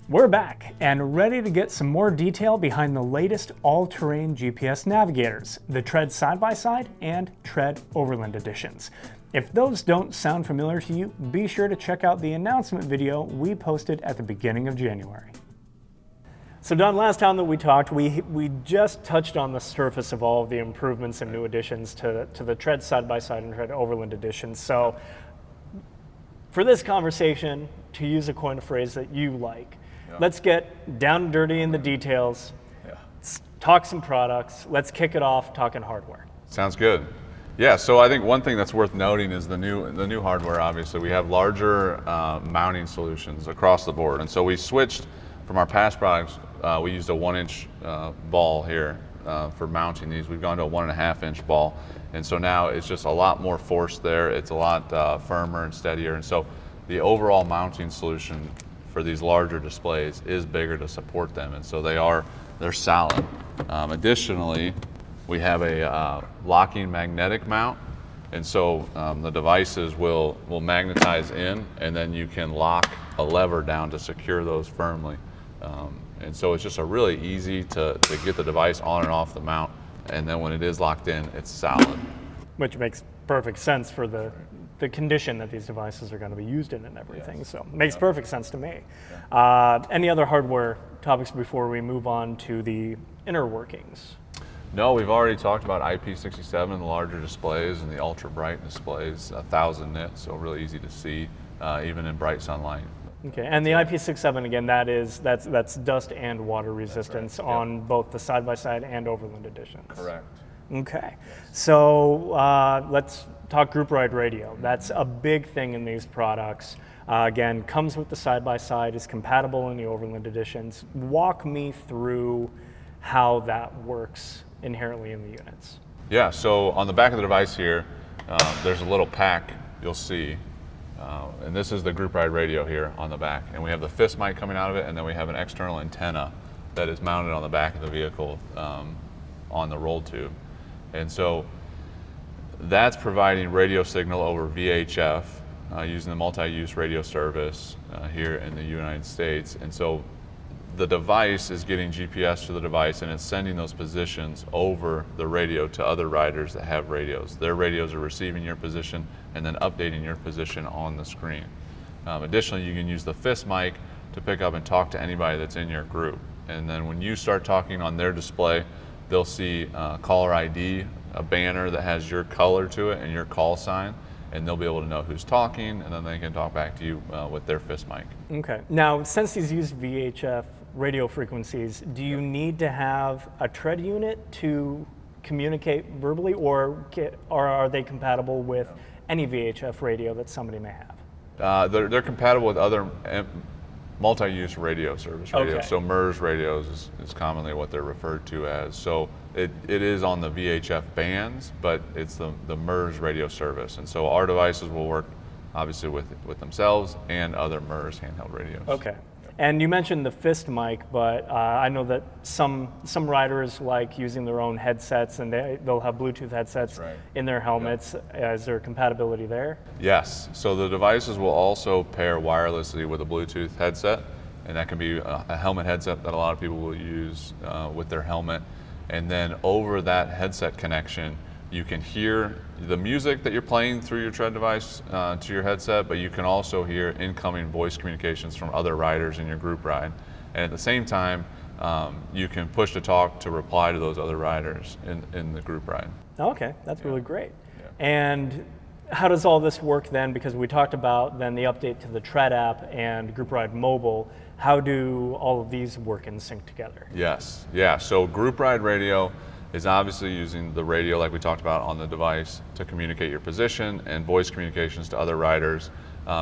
We're back and ready to get some more detail behind the latest all-terrain GPS navigators, the Tread Side-by-Side and Tread Overland Editions. If those don't sound familiar to you, be sure to check out the announcement video we posted at the beginning of January. So Don, last time that we talked, we just touched on the surface of all of the improvements and new additions to the Tread Side-by-Side and Tread Overland Editions. So for this conversation, to use a coin of phrase that you like, let's get down and dirty in the details, let's talk some products, let's kick it off talking hardware. Sounds good. Yeah, so I think one thing that's worth noting is the new hardware. Obviously, we have larger mounting solutions across the board, and so we switched from our past products. We used a 1-inch ball here for mounting these. We've gone to a 1.5-inch ball, and so now it's just a lot more force there. It's a lot firmer and steadier, and so the overall mounting solution for these larger displays is bigger to support them, and so they're solid. Additionally, we have a locking magnetic mount, and so the devices will magnetize in, and then you can lock a lever down to secure those firmly. And so it's just a really easy to get the device on and off the mount, and then when it is locked in, it's solid. Which makes perfect sense for the condition that these devices are going to be used in and everything. Yes. So it makes perfect sense to me. Any other hardware topics before we move on to the inner workings? No, we've already talked about IP67, the larger displays, and the ultra bright displays, 1,000 nits, so really easy to see, even in bright sunlight. Okay, and the IP67 again, that's dust and water resistance on both the side-by-side and Overland Editions. Correct. Okay, so let's talk group ride radio. That's a big thing in these products. Again, comes with the side-by-side, is compatible in the Overland Editions. Walk me through how that works inherently in the units. Yeah, so on the back of the device here, there's a little pack you'll see, and this is the group ride radio here on the back. And we have the fist mic coming out of it, and then we have an external antenna that is mounted on the back of the vehicle on the roll tube. And so that's providing radio signal over VHF using the multi-use radio service here in the United States. And so the device is getting GPS to the device, and it's sending those positions over the radio to other riders that have radios. Their radios are receiving your position and then updating your position on the screen. Additionally, you can use the fist mic to pick up and talk to anybody that's in your group. And then when you start talking on their display, they'll see caller ID, a banner that has your color to it and your call sign, and they'll be able to know who's talking, and then they can talk back to you with their fist mic. Okay. Now, since these use VHF radio frequencies, do you need to have a Tread unit to communicate verbally, or are they compatible with any VHF radio that somebody may have? They're compatible with other multi-use radio service radios. Okay. So MERS radios is commonly what they're referred to as. So it is on the VHF bands, but it's the MERS radio service. And so our devices will work obviously with themselves and other MERS handheld radios. Okay. And you mentioned the fist mic, but I know that some riders like using their own headsets, and they'll have Bluetooth headsets in their helmets. Is there compatibility there? Yes. So the devices will also pair wirelessly with a Bluetooth headset, and that can be a helmet headset that a lot of people will use with their helmet. And then over that headset connection, you can hear the music that you're playing through your Tread device to your headset, but you can also hear incoming voice communications from other riders in your group ride. And at the same time, you can push to talk to reply to those other riders in the group ride. Okay, that's really great. Yeah. And how does all this work then? Because we talked about then the update to the Tread app and Group Ride Mobile. How do all of these work and sync together? Yes, yeah. So Group Ride Radio is obviously using the radio like we talked about on the device to communicate your position and voice communications to other riders.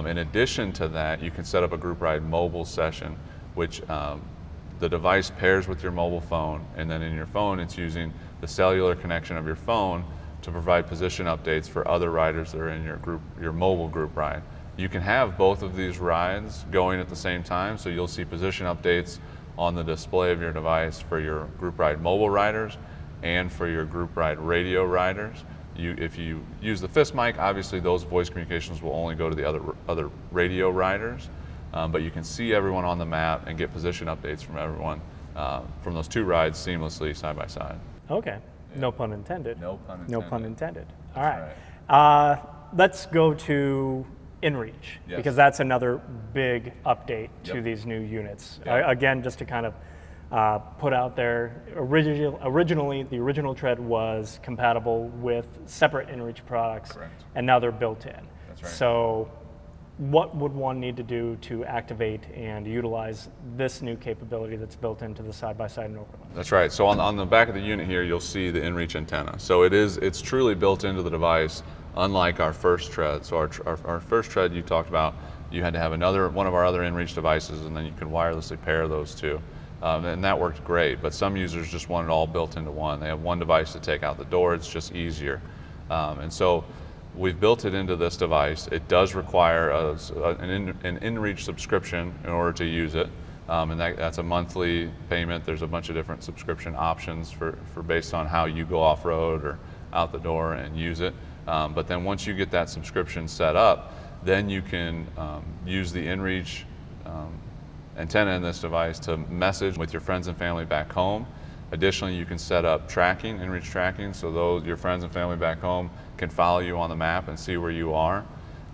In addition to that, you can set up a Group Ride mobile session, which the device pairs with your mobile phone, and then in your phone it's using the cellular connection of your phone to provide position updates for other riders that are in your mobile group ride. You can have both of these rides going at the same time, so you'll see position updates on the display of your device for your Group Ride mobile riders and for your Group Ride radio riders. If you use the fist mic, obviously those voice communications will only go to the other radio riders. but you can see everyone on the map and get position updates from everyone from those 2 rides seamlessly side by side. Okay, no pun intended. No pun intended. No pun intended. All right. Let's go to Inreach, because that's another big update to these new units. Again, just to kind of put out there, originally the original Tread was compatible with separate Inreach products, and now they're built in. That's right. So what would one need to do to activate and utilize this new capability that's built into the side-by-side and Overland? That's right. So on the back of the unit here, you'll see the Inreach antenna. So it's truly built into the device, unlike our first Tread. So our first Tread you talked about, you had to have one of our other Inreach devices, and then you could wirelessly pair those 2. And that worked great, but some users just want it all built into one. They have one device to take out the door, it's just easier. And so we've built it into this device. It does require an Inreach subscription in order to use it. And that's a monthly payment. There's a bunch of different subscription options for based on how you go off-road or out the door and use it. But then once you get that subscription set up, then you can use the Inreach antenna in this device to message with your friends and family back home. Additionally, you can set up tracking, Inreach tracking, so your friends and family back home can follow you on the map and see where you are.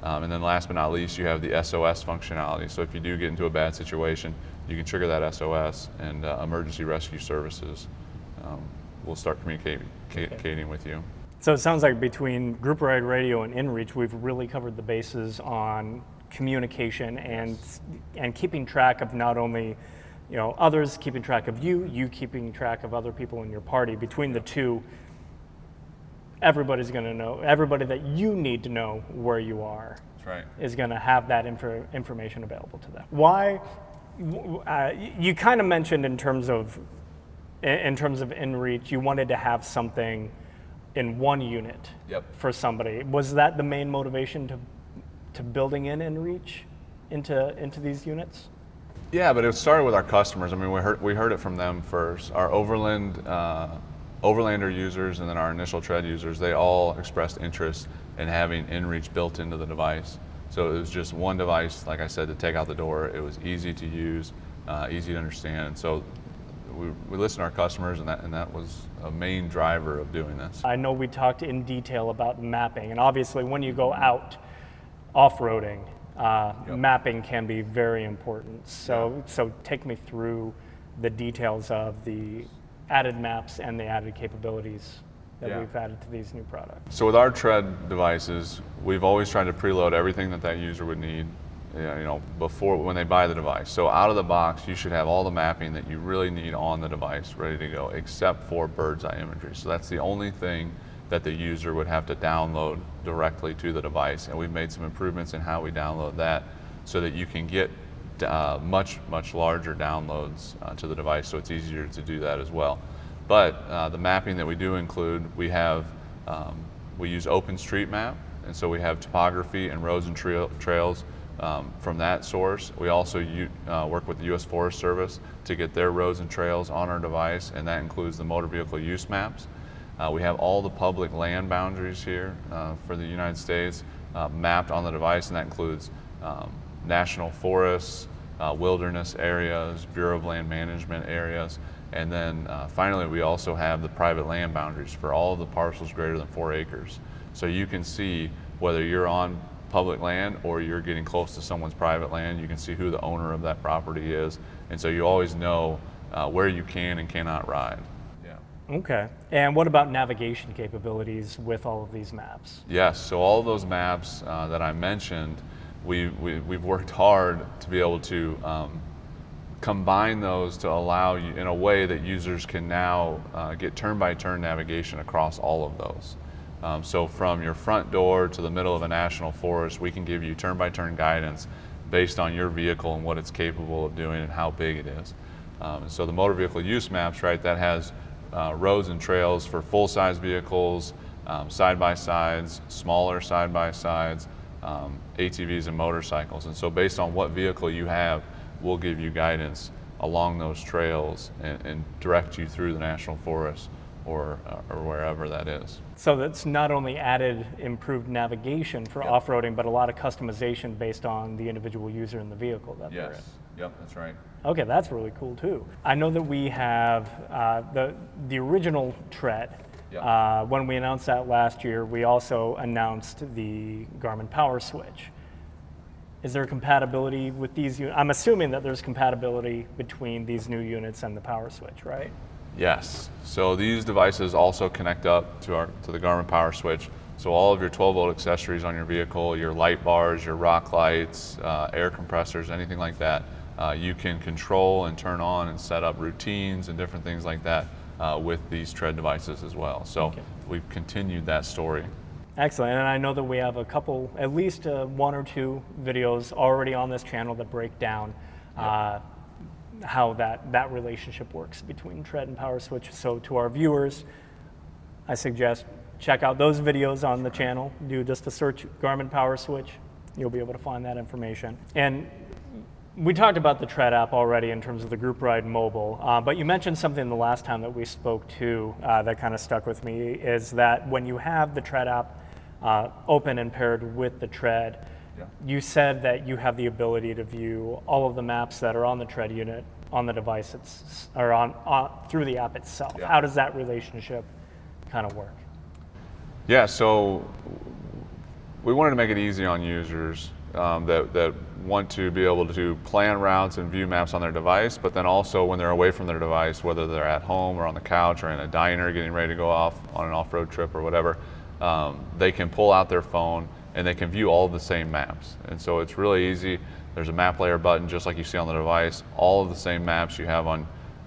And then last but not least, you have the SOS functionality. So if you do get into a bad situation, you can trigger that SOS, and emergency rescue services will start communicating with you. So it sounds like between Group Ride Radio and Inreach, we've really covered the bases on communication and keeping track of not only others keeping track of you keeping track of other people in your party. Between the 2, everybody's going to know, everybody that you need to know where you are. That's right. Is going to have that information available to them. Why? You kind of mentioned in terms of Inreach, you wanted to have something in one unit for somebody. Was that the main motivation to building in Inreach into these units? Yeah, but it started with our customers. I mean, we heard it from them first. Our Overlander users and then our initial Tread users, they all expressed interest in having Inreach built into the device. So it was just one device, like I said, to take out the door. It was easy to use, easy to understand. And so we listened to our customers, and that was a main driver of doing this. I know we talked in detail about mapping, and obviously when you go out off-roading, mapping can be very important. So take me through the details of the added maps and the added capabilities that we've added to these new products. So with our Tread devices, we've always tried to preload everything that user would need, before when they buy the device. So out of the box, you should have all the mapping that you really need on the device ready to go, except for bird's eye imagery. So that's the only thing that the user would have to download directly to the device. And we've made some improvements in how we download that so that you can get much larger downloads to the device, so it's easier to do that as well. But the mapping that we do include, we use OpenStreetMap, and so we have topography and roads and trails from that source. We also work with the U.S. Forest Service to get their roads and trails on our device, and that includes the motor vehicle use maps. We have all the public land boundaries here for the United States mapped on the device, and that includes national forests, wilderness areas, Bureau of Land Management areas, and then finally we also have the private land boundaries for all of the parcels greater than 4 acres. So you can see whether you're on public land or you're getting close to someone's private land, you can see who the owner of that property is, and so you always know where you can and cannot ride. Okay. And what about navigation capabilities with all of these maps? Yes, so all of those maps that I mentioned, we've worked hard to be able to combine those to allow you in a way that users can now get turn-by-turn navigation across all of those. So from your front door to the middle of a national forest, we can give you turn-by-turn guidance based on your vehicle and what it's capable of doing and how big it is. So the motor vehicle use maps, right, that has roads and trails for full-size vehicles, side-by-sides, smaller side-by-sides, ATVs and motorcycles. And so based on what vehicle you have, we'll give you guidance along those trails and direct you through the national forest or wherever that is. So that's not only added improved navigation for Yep. off-roading, but a lot of customization based on the individual user in the vehicle that they're in. Yes. Yep, that's right. Okay, that's really cool too. I know that we have the original Tread. Yeah. When we announced that last year, we also announced the Garmin Power Switch. Is there compatibility with these units? I'm assuming that there's compatibility between these new units and the Power Switch, right? Yes. So these devices also connect up to the Garmin Power Switch. So all of your 12-volt accessories on your vehicle, your light bars, your rock lights, air compressors, anything like that, you can control and turn on and set up routines and different things like that with these Tread devices as well. So Okay. we've continued that story. Excellent, and I know that we have a couple, at least one or two videos already on this channel that break down how that relationship works between Tread and Power Switch. So to our viewers, I suggest check out those videos on the channel. Do just a search Garmin Power Switch. You'll be able to find that information. And we talked about the Tread app already in terms of the Group Ride Mobile, but you mentioned something the last time that we spoke to that kind of stuck with me, is that when you have the Tread app open and paired with the Tread, you said that you have the ability to view all of the maps that are on the Tread unit on the device, through the app itself. Yeah. How does that relationship kind of work? Yeah, so we wanted to make it easy on users that want to be able to plan routes and view maps on their device, but then also when they're away from their device, whether they're at home or on the couch or in a diner getting ready to go off on an off-road trip or whatever, they can pull out their phone and they can view all of the same maps. And so it's really easy. There's a map layer button just like you see on the device. All of the same maps you have on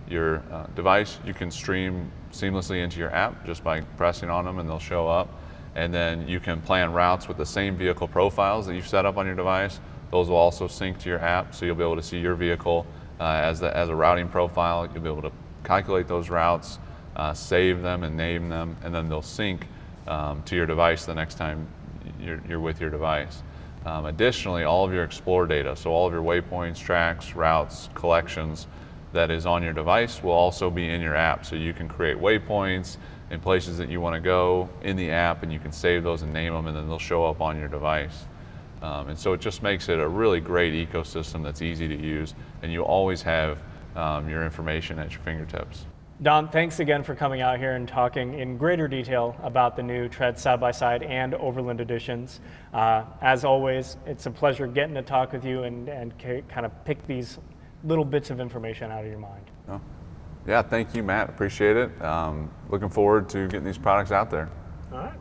your device, you can stream seamlessly into your app just by pressing on them and they'll show up. And then you can plan routes with the same vehicle profiles that you've set up on your device. Those will also sync to your app, so you'll be able to see your vehicle as a routing profile. You'll be able to calculate those routes, save them and name them, and then they'll sync to your device the next time you're with your device. Additionally, all of your Explore data, so all of your waypoints, tracks, routes, collections that is on your device will also be in your app. So you can create waypoints in places that you want to go in the app, and you can save those and name them, and then they'll show up on your device. And so it just makes it a really great ecosystem that's easy to use, and you always have your information at your fingertips. Don, thanks again for coming out here and talking in greater detail about the new Tread side-by-side and Overland Editions. As always, it's a pleasure getting to talk with you and kind of pick these little bits of information out of your mind. Oh. Yeah, thank you, Matt. Appreciate it. Looking forward to getting these products out there. All right.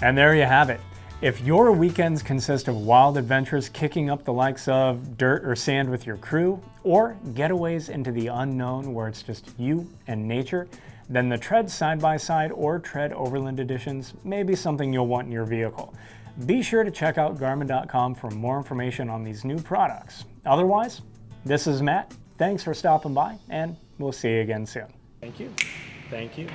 And there you have it. If your weekends consist of wild adventures kicking up the likes of dirt or sand with your crew, or getaways into the unknown where it's just you and nature, then the Tread side-by-side or Tread Overland Editions may be something you'll want in your vehicle. Be sure to check out Garmin.com for more information on these new products. Otherwise, this is Matt. Thanks for stopping by, and we'll see you again soon. Thank you. Thank you.